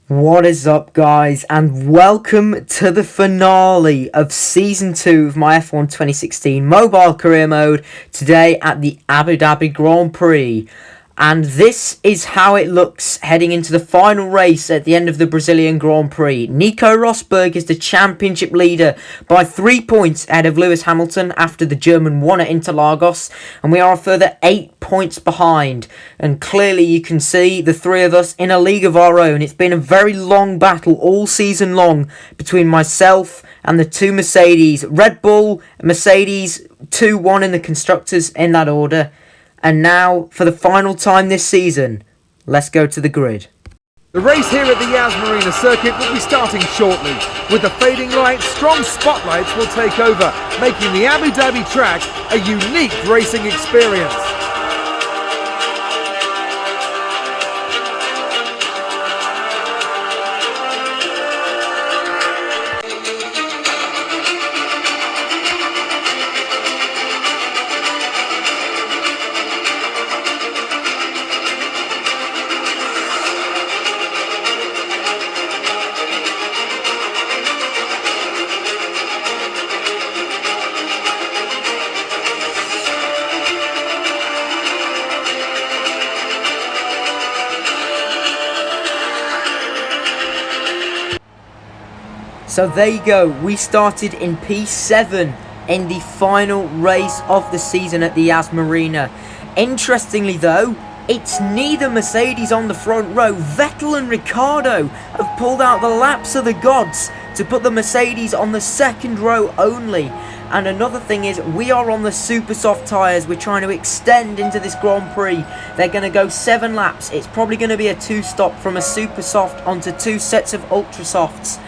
What is up, guys, and welcome to the finale of Season 2 of my F1 2016 Mobile Career Mode, today at the Abu Dhabi Grand Prix. And this is how it looks heading into the final race at the end of the Brazilian Grand Prix. Nico Rosberg is the championship leader by 3 points ahead of Lewis Hamilton after the German won at Interlagos, and we are a further 8 points behind. And clearly you can see the three of us in a league of our own. It's been a very long battle all season long between myself and the two Mercedes. Red Bull, Mercedes, 2-1 in the constructors in that order. And now, for the final time this season, let's go to the grid. The race here at the Yas Marina circuit will be starting shortly. With the fading lights, strong spotlights will take over, making the Abu Dhabi track a unique racing experience. So there you go, we started in P7 in the final race of the season at the Yas Marina. Interestingly though, it's neither Mercedes on the front row. Vettel and Ricciardo have pulled out the laps of the gods to put the Mercedes on the second row only. And another thing is, we are on the super soft tyres. We're trying to extend into this Grand Prix. They're going to go 7 laps. It's probably going to be a 2-stop from a super soft onto 2 sets of ultra softs.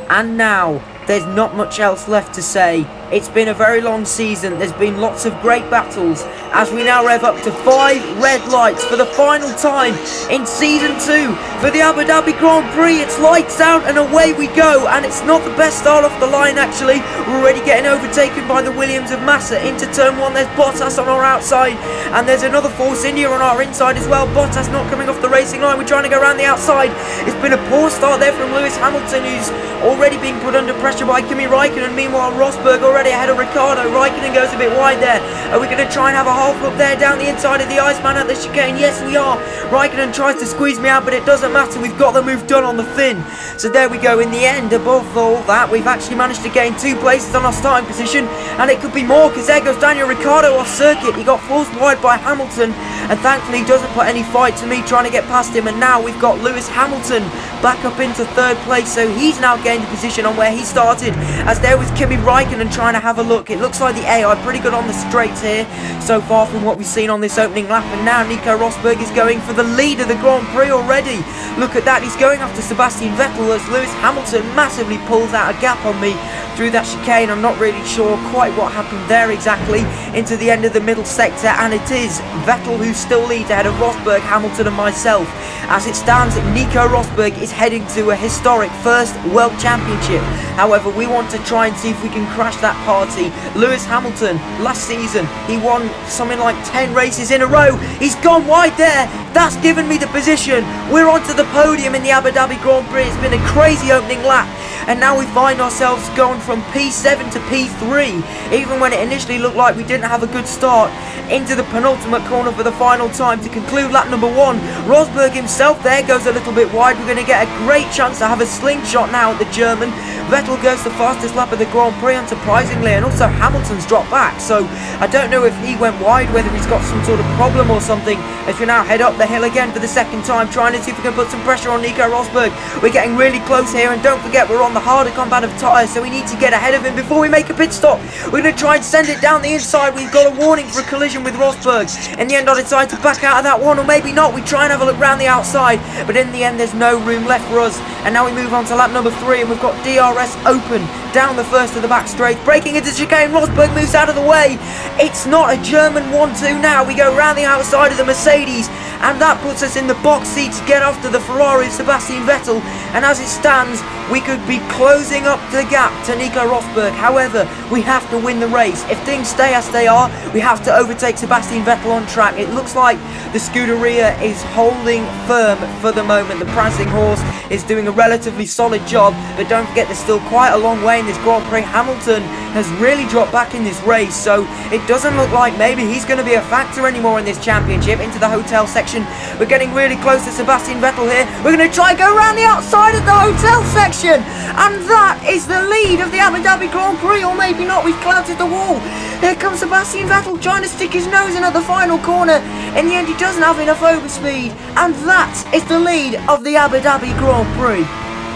And now, there's not much else left to say. It's been a very long season. There's been lots of great battles as we now rev up to 5 red lights for the final time in Season 2 for the Abu Dhabi Grand Prix. It's lights out and away we go, and it's not the best start off the line actually. We're already getting overtaken by the Williams of Massa into Turn 1. There's Bottas on our outside, and there's another Force India on our inside as well. Bottas not coming off the racing line. We're trying to go around the outside. It's been a poor start there from Lewis Hamilton, who's already being put under pressure by Kimi Raikkonen. Meanwhile, Rosberg already ahead of Ricciardo. Raikkonen goes a bit wide there. Are we going to try and have a half look there down the inside of the Iceman at the chicane? Yes, we are. Raikkonen tries to squeeze me out, but it doesn't matter. We've got the move done on the fin. So there we go. In the end, above all that, we've actually managed to gain 2 places on our starting position, and it could be more because there goes Daniel Ricciardo off circuit. He got forced wide by Hamilton, and thankfully he doesn't put any fight to me trying to get past him. And now we've got Lewis Hamilton back up into 3rd place, so he's now gained a position on where he started, as there was Kimi Raikkonen trying to have a look. It looks like the AI pretty good on the straights here so far from what we've seen on this opening lap, and now Nico Rosberg is going for the lead of the Grand Prix already. Look at that, he's going after Sebastian Vettel as Lewis Hamilton massively pulls out a gap on me through that chicane. I'm not really sure quite what happened there exactly into the end of the middle sector, and it is Vettel who still leads ahead of Rosberg, Hamilton and myself. As it stands, Nico Rosberg is heading to a historic 1st World Championship. However, we want to try and see if we can crash that party. Lewis Hamilton, last season, he won something like 10 races in a row. He's gone wide there. That's given me the position. We're onto the podium in the Abu Dhabi Grand Prix. It's been a crazy opening lap, and now we find ourselves going from P7 to P3, even when it initially looked like we didn't have a good start, into the penultimate corner for the final time to conclude lap number 1. Rosberg himself there goes a little bit wide. We're going to get a great chance to have a slingshot now at the German. Vettel goes the fastest lap of the Grand Prix, unsurprisingly, and also Hamilton's dropped back, so I don't know if he went wide, whether he's got some sort of problem or something, as we now head up the hill again for the 2nd time, trying to see if we can put some pressure on Nico Rosberg. We're getting really close here, and don't forget we're on the harder compound of tyres, so we need to get ahead of him before we make a pit stop. We're going to try and send it down the inside. We've got a warning for a collision with Rosberg. In the end, I decide to back out of that one, or maybe not. We try and have a look round the outside, but in the end there's no room left for us. And now we move on to lap number 3, and we've got DRS open down the first of the back straight, breaking into chicane. Rosberg moves out of the way. It's not a German 1-2 now. We go round the outside of the Mercedes, and that puts us in the box seat to get after the Ferrari of Sebastian Vettel, and as it stands, we could be closing up the gap to Nico Rosberg. However, we have to win the race. If things stay as they are, we have to overtake Sebastian Vettel on track. It looks like the Scuderia is holding firm for the moment. The prancing horse is doing a relatively solid job, but don't forget there's still quite a long way in this Grand Prix. Hamilton has really dropped back in this race, so it doesn't look like maybe he's going to be a factor anymore in this championship. Into the hotel section, we're getting really close to Sebastian Vettel here. We're going to try and go around the outside of the hotel section, and that is the lead of the Abu Dhabi Grand Prix, or maybe not. We've clouded the wall. Here comes Sebastian Vettel trying to stick his nose in at the final corner. In the end, he doesn't have enough overspeed, and that is the lead of the Abu Dhabi Grand Prix.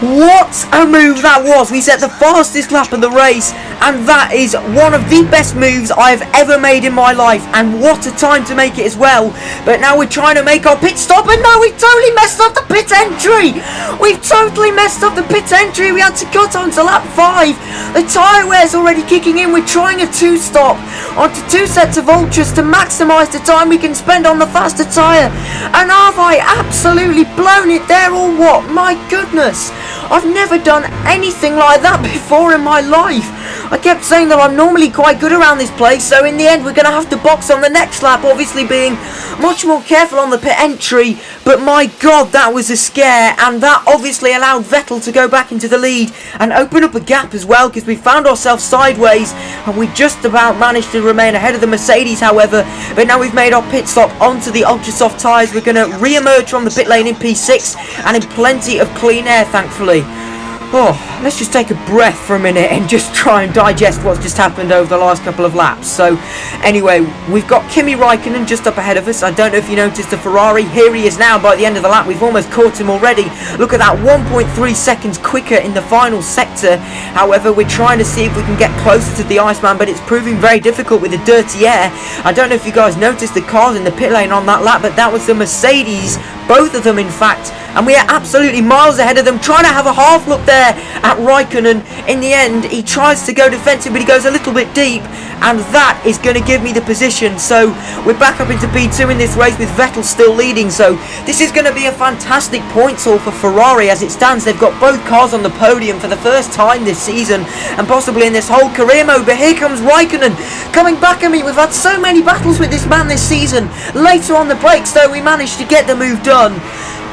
What a move that was. We set the fastest lap of the race, and that is one of the best moves I've ever made in my life, and what a time to make it as well. But now we're trying to make our pit stop, and no, we totally messed up the pit entry. We've totally messed up the pit entry. We had to cut on to lap 5. The tyre wear's already kicking in. We're trying a 2-stop onto 2 sets of ultras to maximise the time we can spend on the faster tyre. And have I absolutely blown it there or what? My goodness, I've never done anything like that before in my life. I kept saying that I'm normally quite good around this place, so in the end we're going to have to box on the next lap, obviously being much more careful on the pit entry. But my god, that was a scare, and that obviously allowed Vettel to go back into the lead and open up a gap as well, because we found ourselves sideways and we just about managed to remain ahead of the Mercedes, however. But now we've made our pit stop onto the ultra soft tyres. We're going to re-emerge from the pit lane in P6 and in plenty of clean air, thankfully. Oh, let's just take a breath for a minute and just try and digest what's just happened over the last couple of laps. So, anyway, we've got Kimi Raikkonen just up ahead of us. I don't know if you noticed the Ferrari. Here he is now by the end of the lap. We've almost caught him already. Look at that, 1.3 seconds quicker in the final sector. However, we're trying to see if we can get closer to the Iceman, but it's proving very difficult with the dirty air. I don't know if you guys noticed the cars in the pit lane on that lap, but that was the Mercedes, both of them in fact, and we are absolutely miles ahead of them, trying to have a half look there at Raikkonen. In the end, he tries to go defensive, but he goes a little bit deep, and that is going to give me the position. So we're back up into P2 in this race with Vettel still leading. So this is going to be a fantastic points haul for Ferrari as it stands. They've got both cars on the podium for the first time this season, and possibly in this whole career mode. But here comes Raikkonen coming back at me. We've had so many battles with this man this season. Later on the brakes though, we managed to get the move done.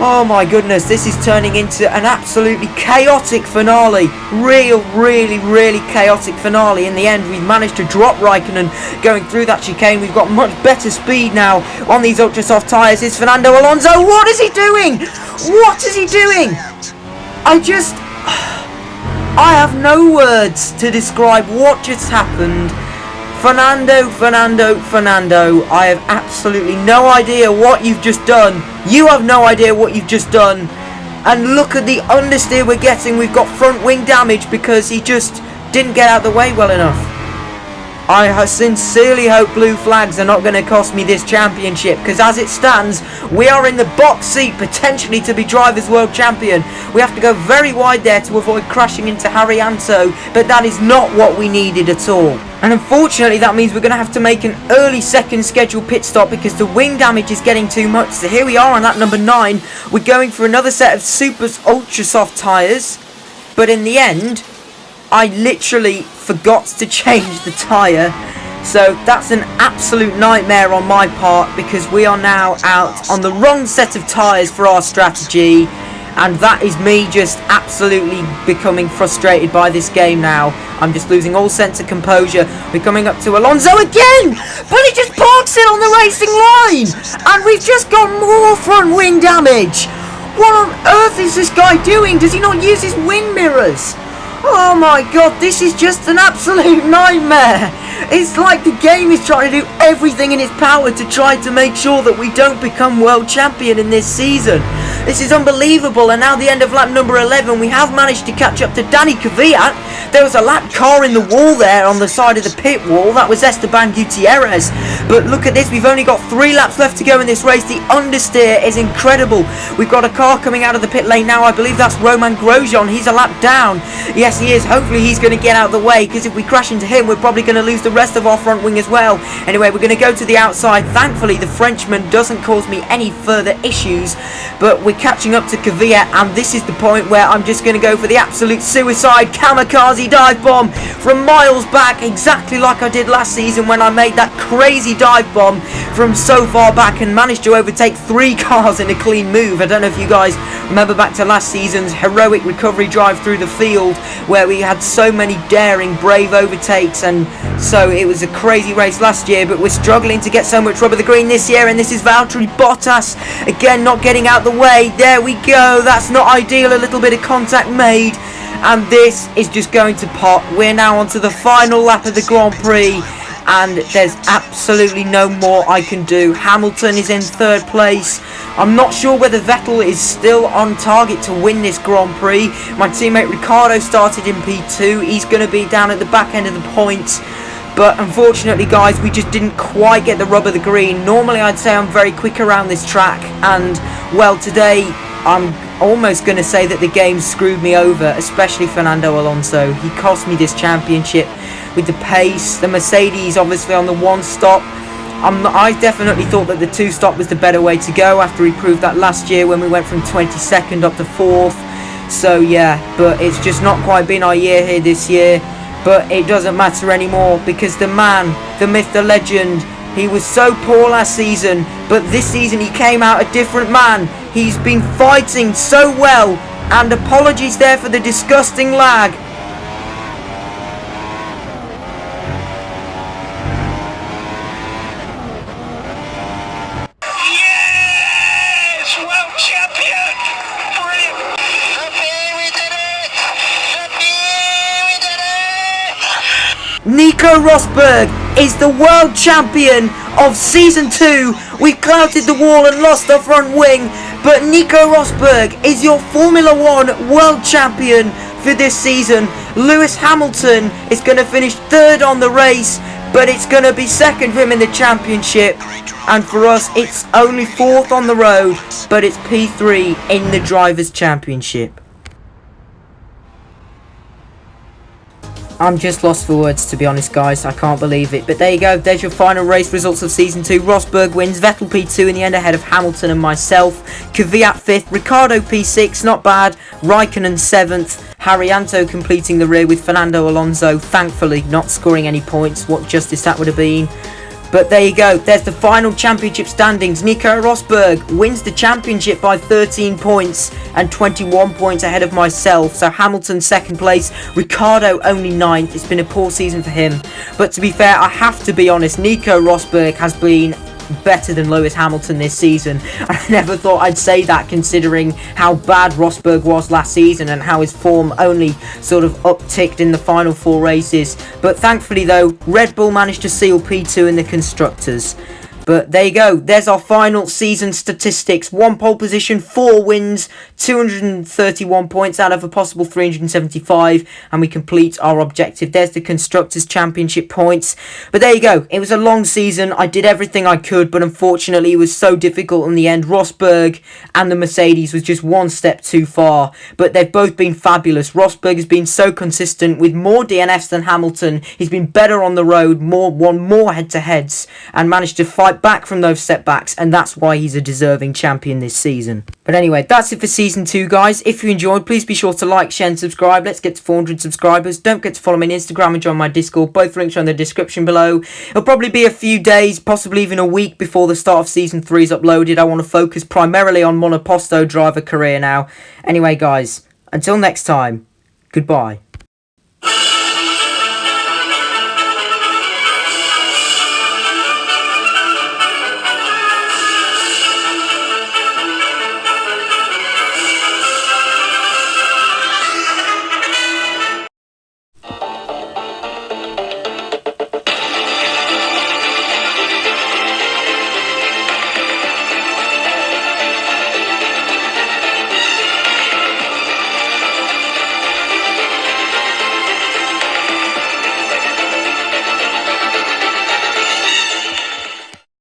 Oh my goodness, this is turning into an absolutely chaotic finale. Really chaotic finale. In the end, we've managed to drop Raikkonen going through that chicane. We've got much better speed now on these ultra soft tyres. It's Fernando Alonso. What is he doing? What is he doing? I have no words to describe what just happened. Fernando, I have absolutely no idea what you've just done. You have no idea what you've just done. And look at the understeer we're getting. We've got front wing damage because he just didn't get out of the way well enough. I sincerely hope blue flags are not going to cost me this championship, because as it stands, we are in the box seat potentially to be Drivers' World Champion. We have to go very wide there to avoid crashing into Haryanto, but that is not what we needed at all. And unfortunately that means we're going to have to make an early second scheduled pit stop because the wing damage is getting too much. So here we are on lap number 9. We're going for another set of super ultra soft tyres, but in the end I literally forgot to change the tyre. So that's an absolute nightmare on my part, because we are now out on the wrong set of tyres for our strategy, and that is me just absolutely becoming frustrated by this game now. I'm just losing all sense of composure. We're coming up to Alonso again, but he just parks it on the racing line, and we've just got more front wing damage. What on earth is this guy doing? Does he not use his wing mirrors? Oh my god, this is just an absolute nightmare. It's like the game is trying to do everything in its power to try to make sure that we don't become world champion in this season. This is unbelievable, and now the end of lap number 11, we have managed to catch up to Danny Kvyat. There was a lap car in the wall there on the side of the pit wall. That was Esteban Gutierrez. But look at this, we've only got 3 laps left to go in this race. The understeer is incredible. We've got a car coming out of the pit lane now. I believe that's Romain Grosjean. He's a lap down. Yes, he is. Hopefully he's going to get out of the way, because if we crash into him, we're probably going to lose the rest of our front wing as well. Anyway, we're going to go to the outside. Thankfully, the Frenchman doesn't cause me any further issues, but we're catching up to Kvyat, and this is the point where I'm just going to go for the absolute suicide kamikaze dive bomb from miles back, exactly like I did last season when I made that crazy dive bomb from so far back and managed to overtake 3 cars in a clean move. I don't know if you guys remember back to last season's heroic recovery drive through the field, where we had so many daring, brave overtakes, and so it was a crazy race last year, but we're struggling to get so much rubber the green this year, and this is Valtteri Bottas again not getting out the way. There we go, that's not ideal, a little bit of contact made, and this is just going to pot. We're now on to the final lap of the Grand Prix, and there's absolutely no more I can do. Hamilton is in 3rd place. I'm not sure whether Vettel is still on target to win this Grand Prix. My teammate Ricciardo started in P2. He's going to be down at the back end of the points. But unfortunately, guys, we just didn't quite get the rub of the green. Normally, I'd say I'm very quick around this track. And, well, today, I'm almost going to say that the game screwed me over, especially Fernando Alonso. He cost me this championship with the pace. The Mercedes, obviously, on the 1-stop. I definitely thought that the 2-stop was the better way to go after he proved that last year when we went from 22nd up to 4th. So, yeah, but it's just not quite been our year here this year. But it doesn't matter anymore, because the man, the myth, the legend, he was so poor last season, but this season he came out a different man. He's been fighting so well, and apologies there for the disgusting lag. Yes! World champion! Brilliant! Happy we did it! Happy we did it! Nico Rosberg is the world champion of Season 2. We clouted the wall and lost our front wing, but Nico Rosberg is your Formula 1 world champion for this season. Lewis Hamilton is going to finish 3rd on the race, but it's going to be 2nd for him in the championship. And for us, it's only 4th on the road, but it's P3 in the Drivers' Championship. I'm just lost for words, to be honest, guys. I can't believe it. But there you go. There's your final race results of Season 2. Rosberg wins. Vettel P2 in the end, ahead of Hamilton and myself. Kvyat 5th. Ricciardo P6. Not bad. Raikkonen 7th. Haryanto completing the rear with Fernando Alonso, thankfully not scoring any points. What justice that would have been. But there you go, there's the final championship standings. Nico Rosberg wins the championship by 13 points and 21 points ahead of myself. So Hamilton 2nd place, Ricciardo only 9th. It's been a poor season for him. But to be fair, I have to be honest, Nico Rosberg has been better than Lewis Hamilton this season. I never thought I'd say that, considering how bad Rosberg was last season and how his form only sort of upticked in the final 4 races. But thankfully though, Red Bull managed to seal P2 in the Constructors. But there you go, there's our final season statistics. 1 pole position, 4 wins, 231 points out of a possible 375, and we complete our objective. There's the Constructors' Championship points. But there you go, it was a long season. I did everything I could, but unfortunately it was so difficult in the end. Rosberg and the Mercedes was just 1 step too far, but they've both been fabulous. Rosberg has been so consistent with more DNFs than Hamilton. He's been better on the road, won more head-to-heads, and managed to fight back from those setbacks, and that's why he's a deserving champion this season. But anyway, that's it for Season 2, guys. If you enjoyed, please be sure to like, share and subscribe. Let's get to 400 subscribers. Don't forget to follow me on Instagram and join my Discord. Both links are in the description below. It'll probably be a few days, possibly even a week before the start of Season 3 is uploaded. I want to focus primarily on Monoposto driver career now. Anyway, guys, until next time, goodbye.